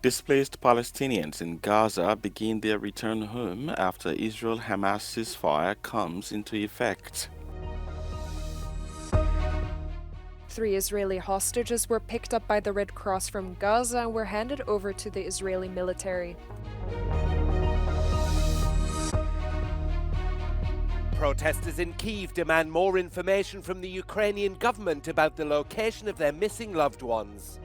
Displaced Palestinians in Gaza begin their return home after Israel-Hamas ceasefire comes into effect. 3 Israeli hostages were picked up by the Red Cross from Gaza and were handed over to the Israeli military. Protesters in Kyiv demand more information from the Ukrainian government about the location of their missing loved ones.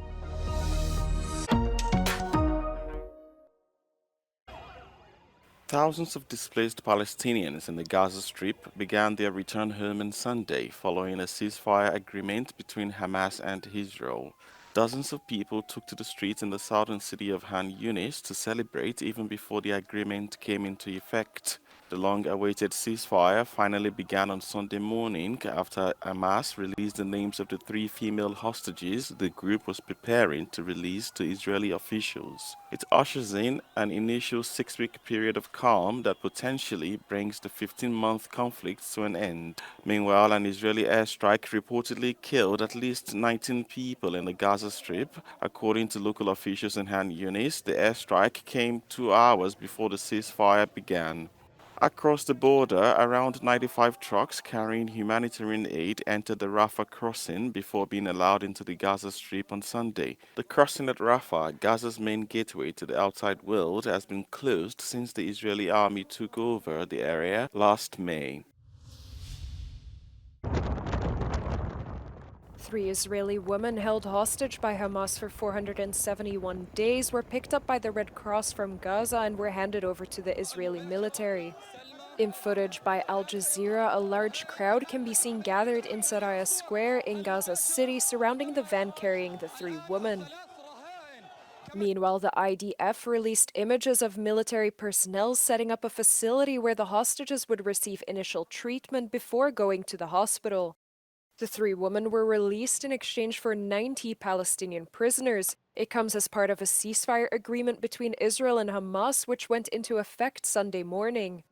Thousands of displaced Palestinians in the Gaza Strip began their return home on Sunday following a ceasefire agreement between Hamas and Israel. Dozens of people took to the streets in the southern city of Han Yunis to celebrate even before the agreement came into effect. The long-awaited ceasefire finally began on Sunday morning after Hamas released the names of the 3 female hostages the group was preparing to release to Israeli officials. It ushers in an initial 6-week period of calm that potentially brings the 15-month conflict to an end. Meanwhile, an Israeli airstrike reportedly killed at least 19 people in the Gaza Strip. According to local officials in Han Yunis, the airstrike came 2 hours before the ceasefire began. Across the border, around 95 trucks carrying humanitarian aid entered the Rafah crossing before being allowed into the Gaza Strip on Sunday. The crossing at Rafah, Gaza's main gateway to the outside world, has been closed since the Israeli army took over the area last May. 3 Israeli women held hostage by Hamas for 471 days were picked up by the Red Cross from Gaza and were handed over to the Israeli military. In footage by Al Jazeera, a large crowd can be seen gathered in Saraya Square in Gaza City surrounding the van carrying the 3 women. Meanwhile, the IDF released images of military personnel setting up a facility where the hostages would receive initial treatment before going to the hospital. The 3 women were released in exchange for 90 Palestinian prisoners. It comes as part of a ceasefire agreement between Israel and Hamas, which went into effect Sunday morning.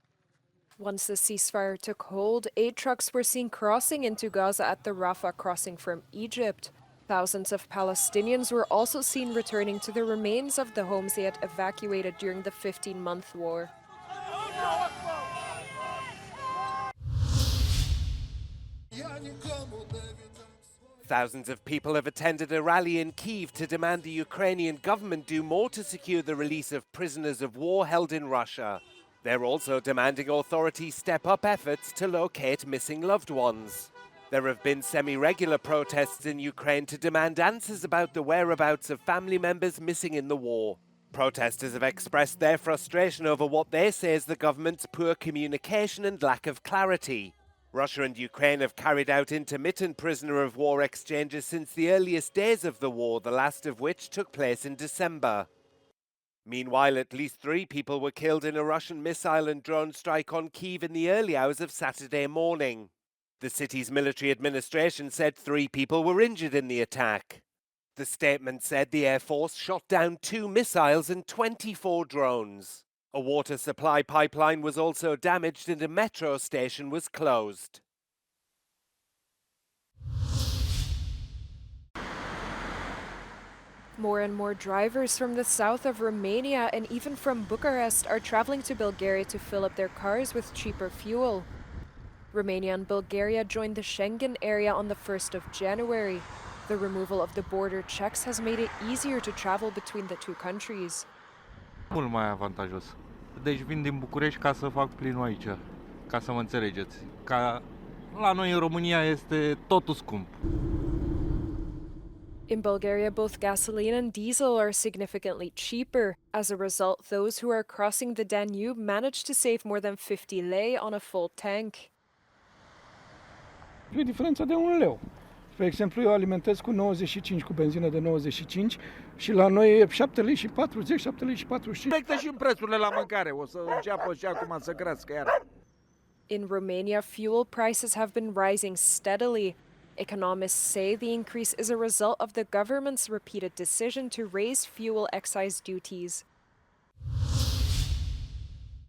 Once the ceasefire took hold, 8 trucks were seen crossing into Gaza at the Rafah crossing from Egypt. Thousands of Palestinians were also seen returning to the remains of the homes they had evacuated during the 15-month war. Thousands of people have attended a rally in Kyiv to demand the Ukrainian government do more to secure the release of prisoners of war held in Russia. They're also demanding authorities step up efforts to locate missing loved ones. There have been semi-regular protests in Ukraine to demand answers about the whereabouts of family members missing in the war. Protesters have expressed their frustration over what they say is the government's poor communication and lack of clarity. Russia and Ukraine have carried out intermittent prisoner of war exchanges since the earliest days of the war, the last of which took place in December. Meanwhile, at least 3 people were killed in a Russian missile and drone strike on Kyiv in the early hours of Saturday morning. The city's military administration said 3 people were injured in the attack. The statement said the Air Force shot down 2 missiles and 24 drones. A water supply pipeline was also damaged and a metro station was closed. More and more drivers from the south of Romania and even from Bucharest are traveling to Bulgaria to fill up their cars with cheaper fuel. Romania and Bulgaria joined the Schengen area on the 1st of January. The removal of the border checks has made it easier to travel between the 2 countries. Mult mai avantajos. Deci vin din București ca să fac plinul aici, ca să mă înțelegeți. Ca la noi în România este totul scump. In Bulgaria, both gasoline and diesel are significantly cheaper. As a result, those who are crossing the Danube manage to save more than 50 lei on a full tank. E diferența de 1 leu. Spre exemplu, eu alimentez cu 95 cu benzină de 95 și la noi e 7 lei și 40, 7 lei și 45. Respectă și prețurile la mâncare, o să înceapă și acum să crească iar. In Romania, fuel prices have been rising steadily. Economists say the increase is a result of the government's repeated decision to raise fuel excise duties.